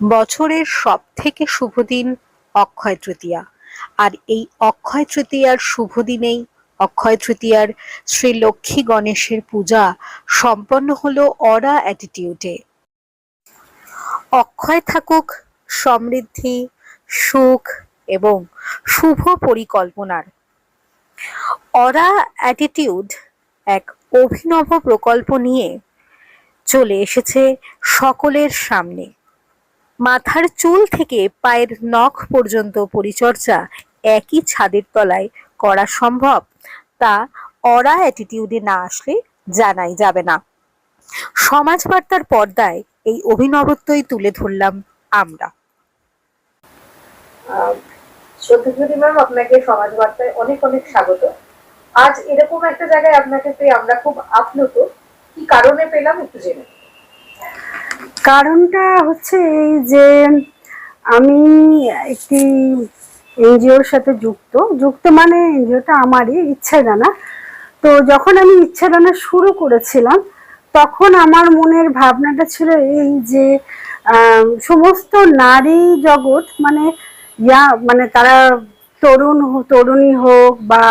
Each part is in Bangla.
বছরের সব থেকে শুভ দিন অক্ষয় তৃতীয়া। আর এই অক্ষয় তৃতীয়ার শুভ দিনেই অক্ষয় তৃতীয়ার শ্রী লক্ষ্মী গণেশের পূজা সম্পন্ন হলো অরা অ্যাটিটিউডে। অক্ষয় থাকুক সমৃদ্ধি, সুখ এবং শুভ পরিকল্পনার। অরা অ্যাটিটিউড এক অভিনব প্রকল্প নিয়ে চলে এসেছে সকলের সামনে। মাথার চুল থেকে পায়ের নখ পর্যন্ত পরিচর্যা একই ছাদের তলায় করা সম্ভব, তা অরা অ্যাটিটিউডে না আসলে জানাই যাবে না। সমাজ বার্তার পর্দায় এই অভিনবত্বই তুলে ধরলাম আমরা। শ্রদ্ধাজ্ঞানী ম্যাম, আপনাকে সমাজ বার্তায় অনেক অনেক স্বাগত। আজ এরকম একটা জায়গায় আপনাকে পেয়ে আমরা খুব আপ্লুত। কি কারণে পেলাম একটু জেনে। কারণটা হচ্ছে এই যে আমি একটি এনজিওর সাথে যুক্ত মানে এনজিওটা আমারই ইচ্ছাদানা। তো যখন আমি ইচ্ছাদানা শুরু করেছিলাম তখন আমার মনের ভাবনাটা ছিল এই যে সমস্ত নারী জগৎ মানে তারা তরুণী হোক বা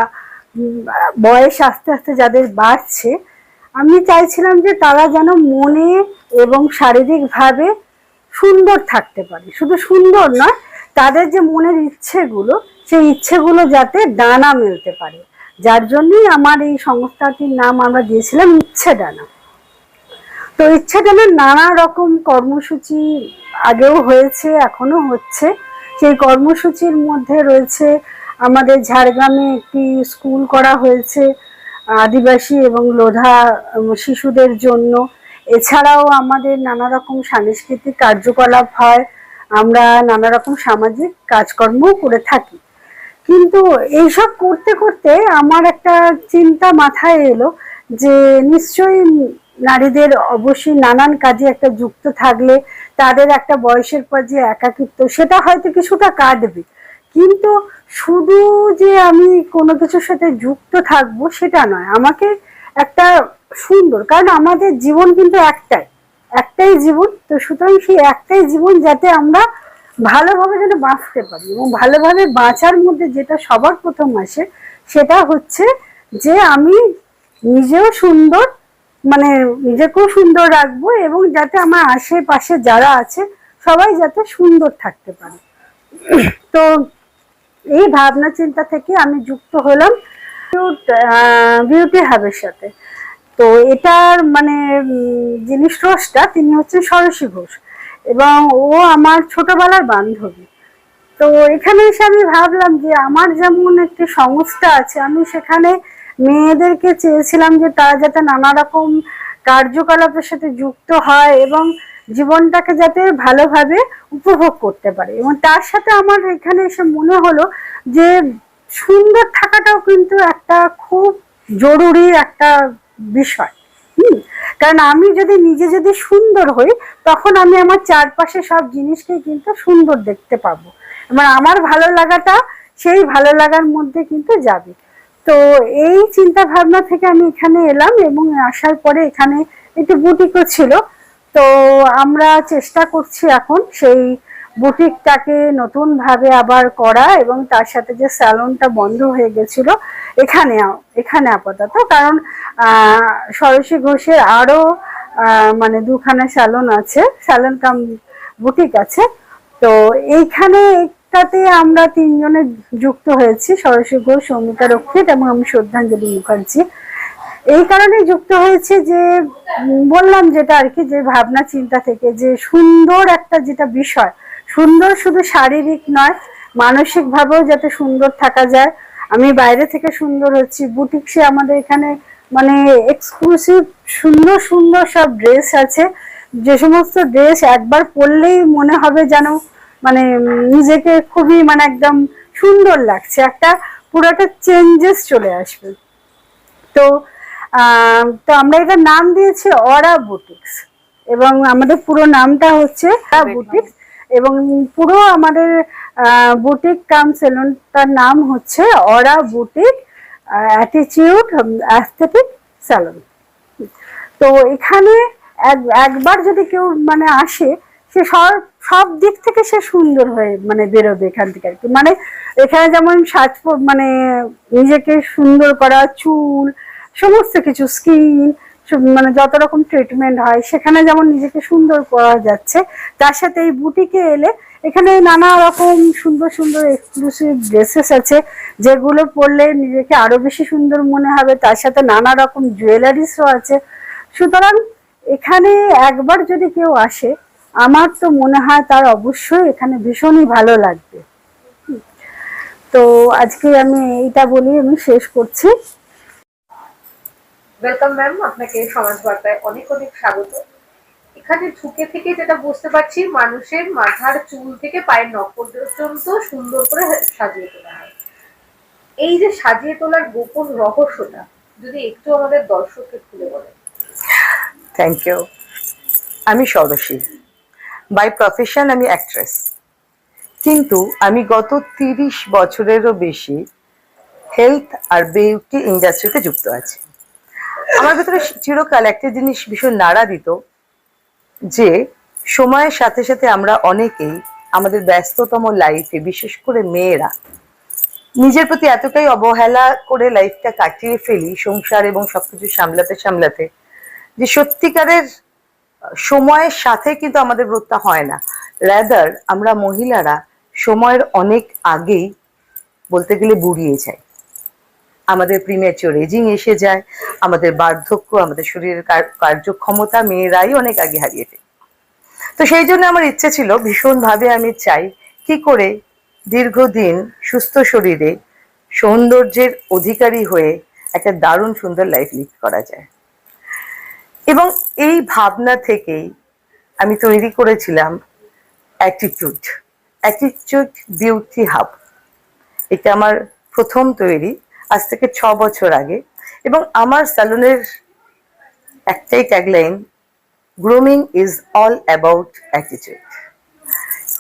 বয়স আস্তে আস্তে যাদের বাড়ছে, আমি চাইছিলাম যে তারা যেন মনে এবং শারীরিকভাবে সুন্দর থাকতে পারে। শুধু সুন্দর নয়, তাদের যে মনের ইচ্ছেগুলো, সেই ইচ্ছেগুলো যাতে ডানা মেলতে পারে। যার জন্যই আমার এই সংস্থাটির নাম আমরা দিয়েছিলাম ইচ্ছেডানা। তো ইচ্ছেডানার নানা রকম কর্মসূচি আগেও হয়েছে, এখনো হচ্ছে। সেই কর্মসূচির মধ্যে রয়েছে আমাদের ঝাড়গ্রামে একটি স্কুল করা হয়েছে আদিবাসী এবং লোধা শিশুদের জন্য। এছাড়াও আমাদের নানা রকম সাংস্কৃতিক কার্যকলাপ হয়, আমরা নানা রকম সামাজিক কাজকর্মও করে থাকি। কিন্তু এইসব করতে করতে আমার একটা চিন্তা মাথায় এলো যে নিশ্চয়ই নারীদের অবশ্যই নানান কাজে একটা যুক্ত থাকলে তাদের একটা বয়সের পর যে একাকিত্ব, সেটা হয়তো কিছুটা কাটবে। কিন্তু শুধু যে আমি কোনো কিছুর সাথে যুক্ত থাকবো সেটা নয়, আমাকে একটা সুন্দর, কারণ আমাদের জীবন কিন্তু একটাই জীবন। তো সুতরাং সেই একটাই জীবন যাতে আমরা ভালোভাবে যেন বাঁচতে পারি, এবং ভালোভাবে বাঁচার মধ্যে যেটা সবার প্রথম আসে সেটা হচ্ছে যে আমি নিজেও সুন্দর, মানে নিজেকেও সুন্দর রাখবো এবং যাতে আমার আশেপাশে যারা আছে সবাই যাতে সুন্দর থাকতে পারে। তো এই ভাবনা চিন্তা থেকে আমি যুক্ত হলাম বিউটি হাবের সাথে। তো এটার মানে যিনি স্রষ্টা তিনি হচ্ছেন ষড়শী ঘোষ, এবং ও আমার ছোটবেলার বান্ধবী। তো এখানে এসে আমি ভাবলাম যে আমার যেমন একটি সংস্থা আছে, আমি সেখানে মেয়েদেরকে চেয়েছিলাম যে তারা যাতে নানা রকম কার্যকলাপের সাথে যুক্ত হয় এবং জীবনটাকে যাতে ভালোভাবে উপভোগ করতে পারে। এবং তার সাথে আমার এখানে এসে মনে হলো যে সুন্দর থাকাটাও কিন্তু একটা খুব জরুরি একটা বিষয়। কারণ আমি যদি সুন্দর হই, তখন আমি আমার চারপাশে সব জিনিসকে কিন্তু সুন্দর দেখতে পাবো, এবং আমার ভালো লাগাটা সেই ভালো লাগার মধ্যে কিন্তু যাবে। তো এই চিন্তা ভাবনা থেকে আমি এখানে এলাম, এবং আসার পরে এখানে একটি বুটিকও ছিল। তো আমরা চেষ্টা করছি এখন সেই বুটিকটাকে নতুন ভাবে আবার করা, এবং তার সাথে যে স্যালনটা বন্ধ হয়ে গেছিল এখানে আপাতত, কারণ ষড়শী ঘোষের আরো মানে দুখানা স্যালন আছে, স্যালন কাম বুটিক আছে। তো এইখানেটাতে আমরা তিনজনে যুক্ত হয়েছি, ষড়শী ঘোষ, সৌমিতা রক্ষিত এবং আমি শ্রদ্ধাঞ্জলি মুখার্জি। এই কারণে যুক্ত হয়েছে যে বললাম যেটা আর কি, যে ভাবনা চিন্তা থেকে যে সুন্দর একটা যেটা বিষয়, সুন্দর শুধু শারীরিক নয়, মানসিক ভাবেও যাতে সুন্দর থাকা যায়। আমি বাইরে থেকে সুন্দর হচ্ছি, বুটিক্সে আমাদের এখানে মানে এক্সক্লুসিভ সুন্দর সুন্দর সব ড্রেস আছে, যে সমস্ত ড্রেস একবার পরলেই মনে হবে যেন মানে নিজেকে খুবই মানে একদম সুন্দর লাগছে, একটা পুরোটা চেঞ্জেস চলে আসবে। তো আমরা এটার নাম দিয়েছি অরা বুটিক্স, এবং আমাদের পুরো নামটা হচ্ছে বুটিক্স, এবং পুরো আমাদের বুটিক কাম সেলুনটার নাম হচ্ছে অরা বুটিক অ্যাটিটিউড অ্যাস্থেটিক স্যালন। তো এখানে একবার যদি কেউ মানে আসে, সে সব সব দিক থেকে সে সুন্দর হয়ে মানে বেরোবে এখান থেকে আর কি। মানে এখানে যেমন মানে নিজেকে সুন্দর করা, চুল, সমস্ত কিছু, স্কিন, মানে যত রকম ট্রিটমেন্ট হয় সেখানে যেমন নিজেকে সুন্দর করা যাচ্ছে, তার সাথে এই বুটিকে এলে এখানে নানা রকম সুন্দর সুন্দর এক্সক্লুসিভ ড্রেসেস আছে, যেগুলো পরলে নিজেকে আরো বেশি সুন্দর মনে হবে। তার সাথে নানা রকম জুয়েলারিসও আছে। সুতরাং এখানে একবার যদি কেউ আসে, আমার তো মনে হয় তার অবশ্যই এখানে ভীষণই ভালো লাগবে। তো আজকে আমি এইটা বলি আমি শেষ করছি। ওয়েলকাম ম্যাম, আপনাকে সমাজ বার্তায় অনেক অনেক স্বাগত। এখানে ঢুকে থেকে যেটা বুঝতে পারছি, মানুষের মাথার চুল থেকে পায়ের নখ পর্যন্ত সুন্দর করে সাজিয়ে তোলা হয়। এই যে সাজিয়ে তোলার গোপন রহস্যটা যদি একটু আমাদের দর্শককে খুলে বলেন। Thank you. আমি ষড়শী, বাই প্রফেশন আমি অ্যাক্ট্রেস, কিন্তু আমি গত 30 বছরেরও বেশি হেলথ আর বিউটি ইন্ডাস্ট্রিতে যুক্ত আছি। আমার ভেতরে চিরকাল একটা জিনিস ভীষণ নাড়া দিত, যে সময়ের সাথে সাথে আমরা অনেকেই আমাদের ব্যস্ততম লাইফে, বিশেষ করে মেয়েরা, নিজের প্রতি এতটাই অবহেলা করে লাইফটা কাটিয়ে ফেলি সংসার এবং সবকিছু সামলাতে সামলাতে, যে সত্যিকারের সময়ের সাথে কিন্তু আমাদের গ্রোথটা হয় না। রাদার আমরা মহিলারা সময়ের অনেক আগেই বলতে গেলে বুড়িয়ে যাই। আমাদের প্রিম্যাচিওর এজিং এসে যায়, আমাদের বার্ধক্য, আমাদের শরীরের কার্যক্ষমতা মেয়েরাই অনেক আগে হারিয়ে ফেলে। তো সেই জন্য আমার ইচ্ছে ছিল, ভীষণভাবে আমি চাই কি করে দীর্ঘদিন সুস্থ শরীরে সৌন্দর্যের অধিকারী হয়ে একটা দারুণ সুন্দর লাইফ লিড করা যায়। এবং এই ভাবনা থেকেই আমি তৈরি করেছিলাম অ্যাটিটিউড বিউটি হাব। এটা আমার প্রথম তৈরি, আজ থেকে 6 বছর আগে। এবং আমার স্যালনের একটাই tagline, grooming is all about attitude.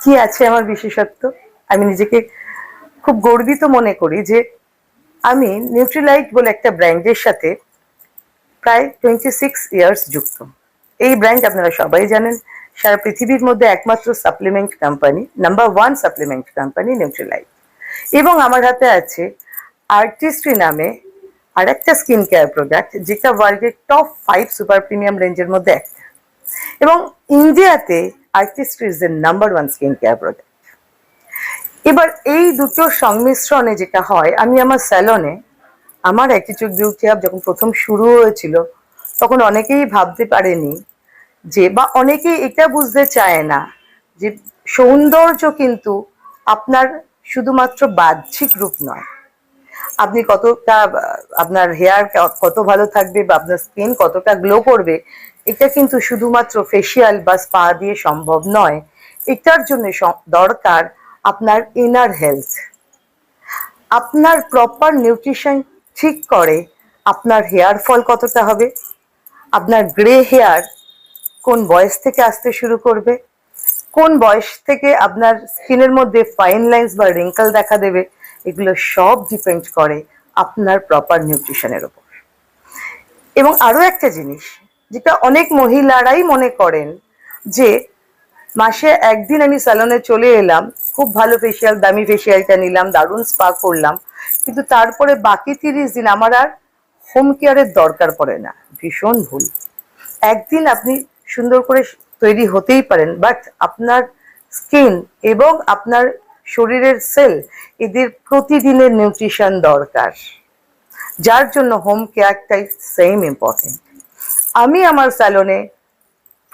কি আছে আমার বিশেষত্ব? আমি নিজেকে খুব গর্বিত মনে করি যে আমি নিউট্রিলাইট বলে একটা ব্র্যান্ডের সাথে প্রায় 26 ইয়ার্স যুক্ত। এই ব্র্যান্ড আপনারা সবাই জানেন, সারা পৃথিবীর মধ্যে একমাত্র supplement company, number 1 supplement company Nutrilite. এবং আমার হাতে আছে আর্টিস্ট্রি নামে আর একটা স্কিন কেয়ার প্রোডাক্ট, যেটা ওয়ার্ল্ডের টপ 5 সুপার প্রিমিয়াম রেঞ্জের মধ্যে একটা। এবং ইন্ডিয়াতে artistry is the number 1 skin care product. এবার এই দুটোর সংমিশ্রণে যেটা হয়, আমি আমার স্যালনে, আমার অ্যাটিটিউড বিউটি হাব যখন প্রথম শুরু হয়েছিল, তখন অনেকেই ভাবতে পারেনি যে, বা অনেকেই এটা বুঝতে চায় না যে সৌন্দর্য কিন্তু আপনার শুধুমাত্র বাহ্যিক রূপ নয়। আপনি কতটা, আপনার হেয়ার কত ভালো থাকবে বা আপনার স্কিন কতটা গ্লো করবে, এটা কিন্তু শুধুমাত্র ফেসিয়াল বা স্পা দিয়ে সম্ভব নয়। এটার জন্য দরকার আপনার ইনার হেলথ। আপনার প্রপার নিউট্রিশন ঠিক করে আপনার হেয়ার ফল কতটা হবে, আপনার গ্রে হেয়ার কোন বয়স থেকে আসতে শুরু করবে, কোন বয়স থেকে আপনার স্কিনের মধ্যে ফাইন লাইন্স বা রিঙ্কেল দেখা দেবে, এগুলো সব ডিপেন্ড করে আপনার প্রপার নিউট্রিশনের উপর। এবং আরো একটা জিনিস, যেটা অনেক মহিলারাই মনে করেন, যে মাসে একদিন আমি স্যালনে চলে এলাম, খুব ভালো ফেসিয়াল, দামি ফেসিয়ালটা নিলাম, দারুণ স্পা করলাম, কিন্তু তারপরে বাকি 30 দিন আমার আর হোম কেয়ারের দরকার পড়ে না। ভীষণ ভুল। একদিন আপনি সুন্দর করে তৈরি হতেই পারেন, বাট আপনার স্কিন এবং আপনার শরীরের সেল, এদের প্রতিদিনের নিউট্রিশন দরকার, যার জন্য হোম কেয়ারটাই সেম ইম্পর্টেন্ট। আমি আমার স্যালনে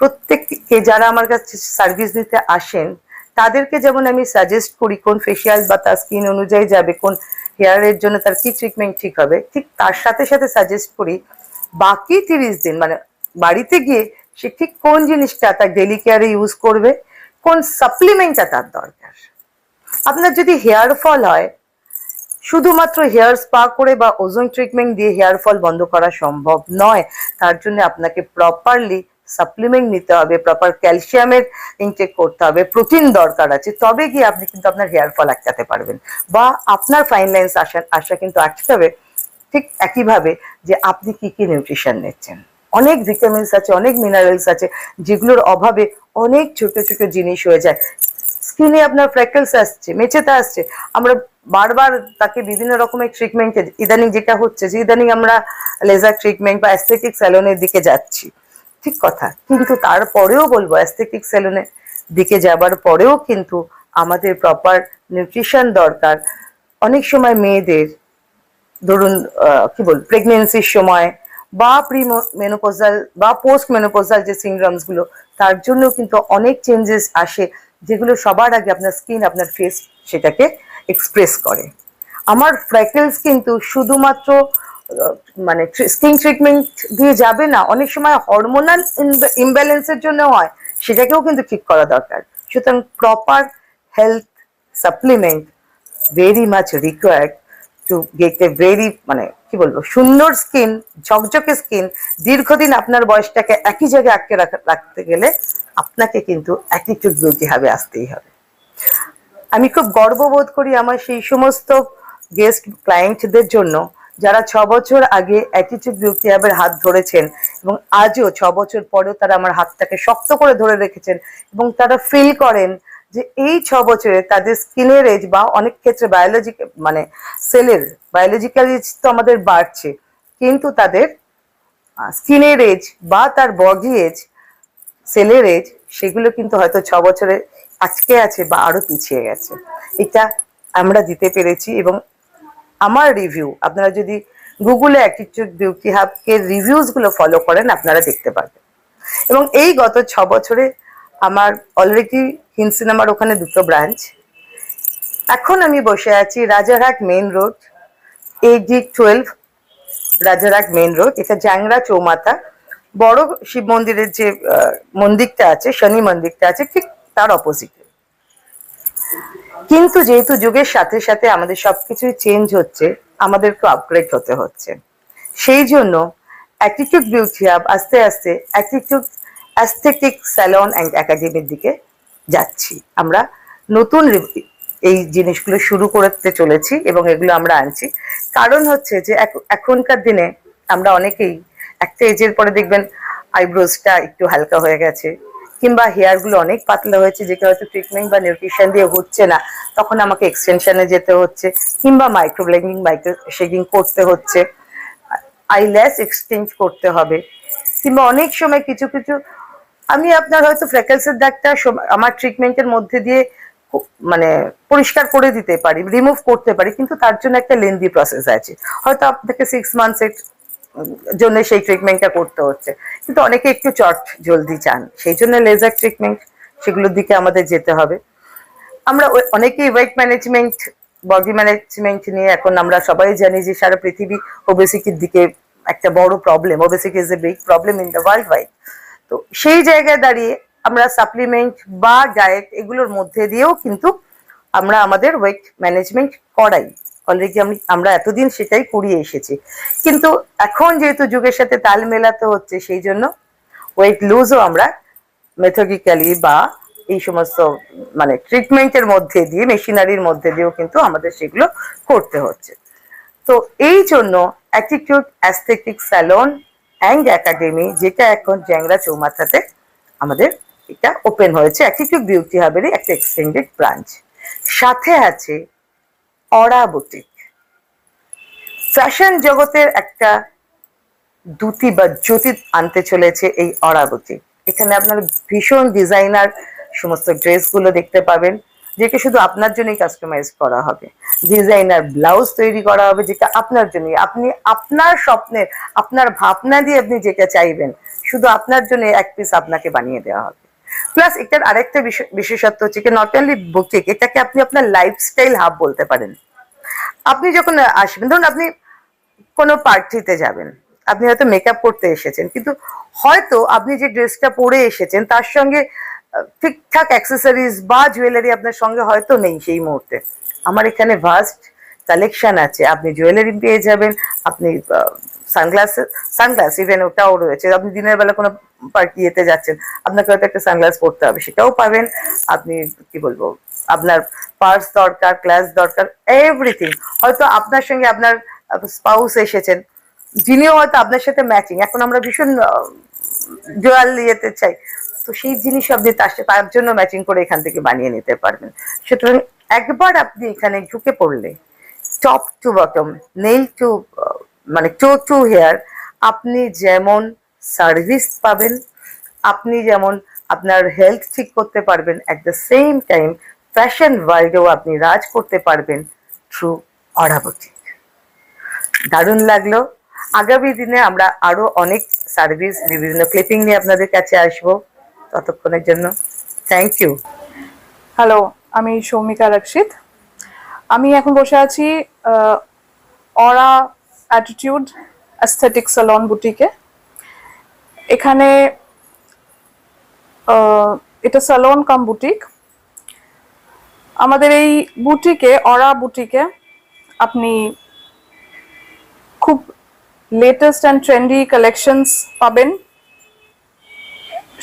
প্রত্যেককে, যারা আমার কাছে সার্ভিস দিতে আসেন, তাদেরকে যেমন আমি সাজেস্ট করি কোন ফেসিয়াল বা তার স্কিন অনুযায়ী যাবে, কোন হেয়ারের জন্য তার কি ট্রিটমেন্ট ঠিক হবে, ঠিক তার সাথে সাথে সাজেস্ট করি বাকি 30 দিন মানে বাড়িতে গিয়ে সে ঠিক কোন জিনিসটা তার ডেলি কেয়ারে ইউজ করবে, কোন সাপ্লিমেন্টটা তার দরকার। আপনার যদি হেয়ার ফল হয়, শুধুমাত্র হেয়ার স্পা করে বা ওজোন ট্রিটমেন্ট দিয়ে হেয়ার ফল বন্ধ করা সম্ভব নয়। তার জন্য আপনাকে প্রপারলি সাপ্লিমেন্ট নিতে হবে, প্রপার ক্যালসিয়ামের ইনটেক করতে হবে, প্রোটিন দরকার আছে, তবে গিয়ে আপনি কিন্তু আপনার হেয়ার ফল আটকাতে পারবেন, বা আপনার ফাইন লাইন্স আসা কিন্তু আটকাতে হবে। ঠিক একইভাবে যে আপনি কি কি নিউট্রিশন নিচ্ছেন। অনেক ভিটামিনস আছে, অনেক মিনারেলস আছে, যেগুলোর অভাবে অনেক ছোট ছোট জিনিস হয়ে যায়। স্কিনে আপনার ফ্র্যাকলস আসছে, মেচেতা আসছে, আমরা বারবার তাকে বিভিন্ন রকমের ট্রিটমেন্ট, ইদানিং যেটা হচ্ছে যে ইদানিং আমরা লেজার ট্রিটমেন্ট বা অ্যাস্থেটিক স্যালনের দিকে যাচ্ছি, ঠিক কথা, কিন্তু তারপরেও বলবো অ্যাস্থেটিক স্যালনের দিকে যাবার পরেও কিন্তু আমাদের প্রপার নিউট্রিশন দরকার। অনেক সময় মেয়েদের ধরুন কি বল প্রেগনেন্সির সময় বা প্রি মেনোপজাল বা পোস্ট মেনোপজাল যে সিনড্রোমস গুলো, তার জন্য কিন্তু অনেক চেঞ্জেস আসে, যেগুলো সবার আগে আপনার স্কিন, আপনার ফেস সেটাকে এক্সপ্রেস করে। আমার ফ্র্যাকেলস কিন্তু শুধুমাত্র মানে স্কিন ট্রিটমেন্ট দিয়ে যাবে না, অনেক সময় হরমোনাল ইমব্যালেন্সের জন্য হয়, সেটাকেও কিন্তু ঠিক করা দরকার। সুতরাং proper health supplement very much required to get a very মানে কি বলবো সুন্দর স্কিন, ঝকঝকে স্কিন। দীর্ঘদিন আপনার বয়সটাকে একই জায়গায় আটকে রাখতে গেলে আপনাকে কিন্তু অ্যাটিটিউড বিউটি হবে, আসতেই হবে। আমি খুব গর্ববোধ করি আমার সেই সমস্ত গেস্ট ক্লায়েন্টদের জন্য যারা 6 বছর আগে অ্যাটিটিউড বিউটি হাবের হাত ধরেছেন এবং আজও 6 বছর পরেও তারা আমার হাতটাকে শক্ত করে ধরে রেখেছেন, এবং তারা ফিল করেন যে এই 6 বছরে তাদের স্কিনের এজ বা অনেক ক্ষেত্রে বায়োলজিক্যাল মানে সেলের বায়োলজিক্যাল এজ তো আমাদের বাড়ছে, কিন্তু তাদের স্কিনের এজ বা তার বডি এজ, সেলের এজ, সেগুলো কিন্তু হয়তো 6 বছরে আটকে আছে বা আরো পিছিয়ে গেছে। এটা আমরা দিতে পেরেছি, এবং আমার রিভিউ আপনারা যদি গুগলে অ্যাটিটিউড বিউটি হাব এর রিভিউজ গুলো ফলো করেন আপনারা দেখতে পাবেন। এবং এই গত 6 বছরে আমার অলরেডি হিন্দ সিনেমার ওখানে 2টো ব্রাঞ্চ, এখন আমি বসে আছি Rajarhat main road, AD12 Rajarhat main road, এটা জ্যাংরা চৌমাথা, বড় শিব মন্দিরের যে মন্দিরটা আছে, শনি মন্দিরটা আছে, ঠিক তার অপোজিটে। কিন্তু যেহেতু যুগের সাথে সাথে আমাদের সবকিছুই চেঞ্জ হচ্ছে, আমাদেরকে আপগ্রেড হতে হচ্ছে, সেই জন্য অ্যাটিটিউড বিউটি হাব আস্তে আস্তে অ্যাটিটিউড অ্যাস্থেটিক স্যালন অ্যান্ড একাডেমির দিকে যাচ্ছি। আমরা নতুন এই জিনিসগুলো শুরু করতে চলেছি এবং এগুলো আমরা আনছি। কারণ হচ্ছে যে এখনকার দিনে আমরা অনেকেই একটা এজের পরে দেখবেন আইব্রোজটা একটু হালকা হয়ে গেছে, কিংবা হেয়ার গুলো অনেক পাতলা হয়েছে, যেটা হয়তো ট্রিটমেন্ট বা নিউট্রিশন দিয়ে হচ্ছে না, তখন আমাকে এক্সটেনশনে যেতে হচ্ছে, কিংবা মাইক্রোব্লেডিং শেডিং করতে হচ্ছে, আইল্যাশ এক্সচেঞ্জ করতে হবে, কিংবা অনেক সময় কিছু কিছু আমি আপনার হয়তো ফ্রেকেলসের দাগটা আমার ট্রিটমেন্টের মধ্যে দিয়ে মানে পরিষ্কার করে দিতে পারি, রিমুভ করতে পারি, কিন্তু তার জন্য একটা লেন্দি প্রসেস আছে, হয়তো আপনাকে 6 মান্থসের জন্য সেই ট্রিটমেন্টটা করতে হচ্ছে। কিন্তু অনেকে একটু চট জলদি চান, সেই জন্য লেজার ট্রিটমেন্ট, সেগুলোর দিকে আমাদের যেতে হবে। আমরা অনেকেই ওয়েট ম্যানেজমেন্ট, বডি ম্যানেজমেন্ট নিয়ে এখন আমরা সবাই জানি যে সারা পৃথিবী ওবেসিটির দিকে একটা বড় problem, obesity is a big problem in the world wide. তো সেই জায়গায় দাঁড়িয়ে আমরা সাপ্লিমেন্ট বা ডায়েট এগুলোর মধ্যে দিয়েও কিন্তু আমরা আমাদের ওয়েট ম্যানেজমেন্ট করাই, অলরেডি আমরা এতদিন সেটাই করিয়ে এসেছি। কিন্তু এখন যেহেতু যুগের সাথে তাল মেলাতে হচ্ছে, সেই জন্য ওয়েট লুজও আমরা মেথডিক্যালি বা এই সমস্ত মানে ট্রিটমেন্টের মধ্যে দিয়ে, মেশিনারির মধ্যে দিয়েও কিন্তু আমাদের সেগুলো করতে হচ্ছে। তো এই জন্য attitude aesthetic salon and academy, যেটা এখন জ্যাংরা চৌমাথাতে আমাদের এটা ওপেন হয়েছে, অ্যাটিটিউড বিউটি হাবেরই একটা এক্সটেন্ডেড ব্রাঞ্চ। সাথে আছে অরা বুটিক, ফ্যাশন জগতের একটা দ্যুতি বা জ্যোতি আনতে চলেছে এই অরা বুটিক। এখানে আপনার ভীষণ ডিজাইনার সমস্ত ড্রেসগুলো দেখতে পাবেন, যেটা শুধু আপনার জন্যই কাস্টমাইজ করা হবে, ডিজাইনার ব্লাউজ তৈরি করা হবে যেটা আপনার জন্যই, আপনি আপনার স্বপ্নের, আপনার ভাবনা দিয়ে আপনি যেটা চাইবেন, শুধু আপনার জন্য এক পিস আপনাকে বানিয়ে দেওয়া হবে। প্লাস এটার আরেকটা বিশেষত্ব হচ্ছে কি, নট অনলি বুটিক, এটাকে আপনি আপনার লাইফস্টাইল হাব বলতে পারেন। আপনি যখন আসবেন, ধরুন আপনি কোনো পার্টিতে যাবেন, আপনি হয়তো মেকআপ করতে এসেছেন, কিন্তু হয়তো আপনি যে ড্রেসটা পরে এসেছেন তার সঙ্গে ঠিকঠাক অ্যাক্সেসরিজ বা জুয়েলারি আপনার সঙ্গে হয়তো নেই সেই মুহূর্তে। আমার এখানে ভাস্ট কালেকশন আছে, আপনি জুয়েলারি পেয়ে যাবেন, আপনি সানগ্লাস ইভেন ওটাও রয়েছে। আপনি দিনের বেলা কোনো পার্টিতে যাচ্ছেন, আপনাকে হয়তো একটা সানগ্লাস পরতে হবে, সেটাও পাবেন। আপনি কি বলবো, আপনার পার্স দরকার, গ্লাস দরকার, এভরিথিং। হয়তো আপনার সঙ্গে আপনার স্পাউস এসেছেন, যিনিও হয়তো আপনার সাথে ম্যাচিং। এখন আমরা ভীষণ জোয়াল ইয়েতে চাই, তো সেই জিনিস আপনি তার জন্য ম্যাচিং করে এখান থেকে বানিয়ে নিতে পারবেন। সুতরাং একবার আপনি এখানে ঢুকে পড়লে top to bottom, nail to মানে টো টু হেয়ার, আপনি যেমন সার্ভিস পাবেন, আপনি যেমন আপনার হেলথ ঠিক করতে পারবেন, at the same time fashion ওয়ার্ল্ডেও আপনি রাজ করতে পারবেন থ্রু অরা বুটিক। দারুণ লাগলো। আগামী দিনে আমরা আরো অনেক সার্ভিস, বিভিন্ন ক্লিপিং নিয়ে আপনাদের কাছে আসবো। ততক্ষণের জন্য থ্যাংক ইউ। হ্যালো, আমি সৌমিকা রক্ষিত। আমি এখন বসে আছি অরা অ্যাটিটিউড অ্যাস্থেটিক স্যালন বুটিকে। এখানে এটা স্যালন কাম বুটিক। আমাদের এই বুটিকে, অরা বুটিকে, আপনি খুব লেটেস্ট অ্যান্ড ট্রেন্ডি কালেকশনস পাবেন।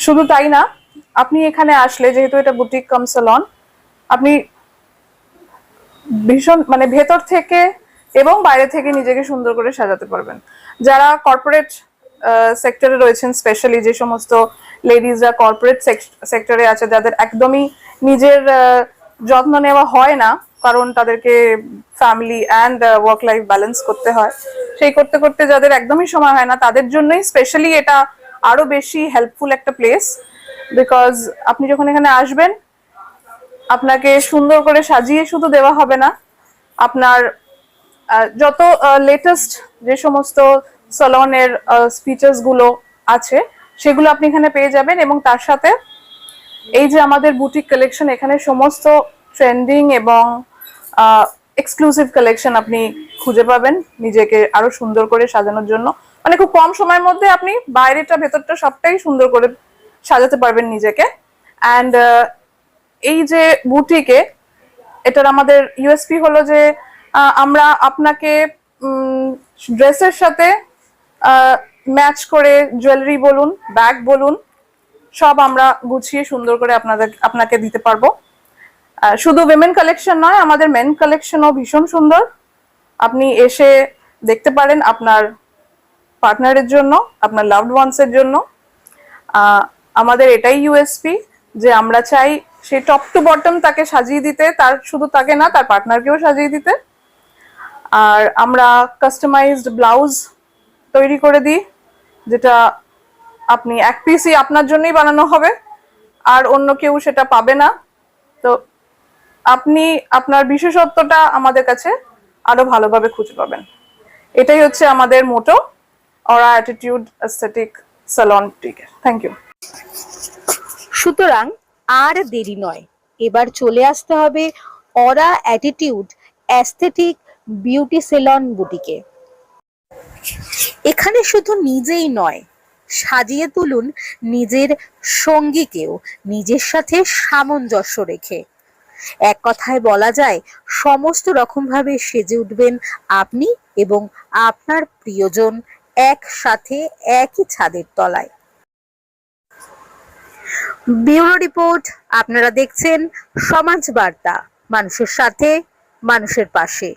শুধু তাই না, আপনি এখানে আসলে, যেহেতু এটা বুটিক কাম স্যালন, আপনি ভীষণ মানে ভেতর থেকে এবং বাইরে থেকে নিজেকে সুন্দর করে সাজাতে পারবেন। যারা কর্পোরেট সেক্টরে রয়েছেন, স্পেশালি যে সমস্ত লেডিজরা কর্পোরেট সেক্টরে আছে, যাদের একদমই নিজের যত্ন নেওয়া হয় না, কারণ তাদেরকে family and work life balance করতে হয়, সেই করতে করতে যাদের একদমই সময় হয় না, তাদের জন্যই স্পেশালি এটা আরো বেশি হেল্পফুল একটা প্লেস। বিকজ আপনি যখন এখানে আসবেন, আপনাকে সুন্দর করে সাজিয়ে শুধু দেওয়া হবে না, আপনার যত লেটেস্ট যে সমস্ত স্যালনের ফিচার্স গুলো আছে সেগুলো আপনি এখানে পেয়ে যাবেন। এবং তার সাথে এই যে আমাদের বুটিক কালেকশন, এখানে সমস্ত ট্রেন্ডিং এবং এক্সক্লুসিভ কালেকশন আপনি খুঁজে পাবেন নিজেকে আরো সুন্দর করে সাজানোর জন্য। মানে খুব কম সময়ের মধ্যে আপনি বাইরেটা ভেতরটা সবটাই সুন্দর করে সাজাতে পারবেন নিজেকে। অ্যান্ড এই যে বুটিকে, এটার আমাদের ইউএসপি হলো যে আমরা আপনাকে ড্রেসের সাথে ম্যাচ করে জুয়েলারি বলুন, ব্যাগ বলুন, সব আমরা গুছিয়ে সুন্দর করে আপনাকে দিতে পারবো। শুধু উইমেন কালেকশন নয়, আমাদের মেন কালেকশনও ভীষণ সুন্দর। আপনি এসে দেখতে পারেন আপনার পার্টনারের জন্য, আপনার লাভড ওয়ান্সের জন্য। আমাদের এটাই ইউএসপি যে আমরা চাই সে টপ টু বটম তাকে সাজিয়ে দিতে, তার শুধু তাকে না, তার পার্টনারকেও সাজিয়ে দিতে। আর আমরা কাস্টমাইজড ব্লাউজ তৈরি করে দিই, যেটা আপনি এক পিসই আপনার জন্যই বানানো হবে, আর অন্য কেউ সেটা পাবে না। তো আপনি আপনার বিশেষত্বটা আমাদের কাছে আরো ভালোভাবে খুঁজে পাবেন। এটাই হচ্ছে আমাদের motto, Aura attitude aesthetic salon boutique. Thank you. সুতরাং আর দেরি নয়, এবার চলে আসতে হবে Aura attitude aesthetic beauty salon বুটিকে। এখানে শুধু নিজেই নয়, সাজিয়ে তুলুন নিজের সঙ্গীকেও নিজের সাথে সামঞ্জস্য রেখে। এক কথায় বলা যায়, সমস্ত রকম ভাবে সেজে উঠবেন আপনি এবং আপনার প্রিয়জন একসাথে একই ছাদের তলায়। ব্যুরো রিপোর্ট, আপনারা দেখছেন সমাজ বার্তা, মানুষের সাথে মানুষের পাশে।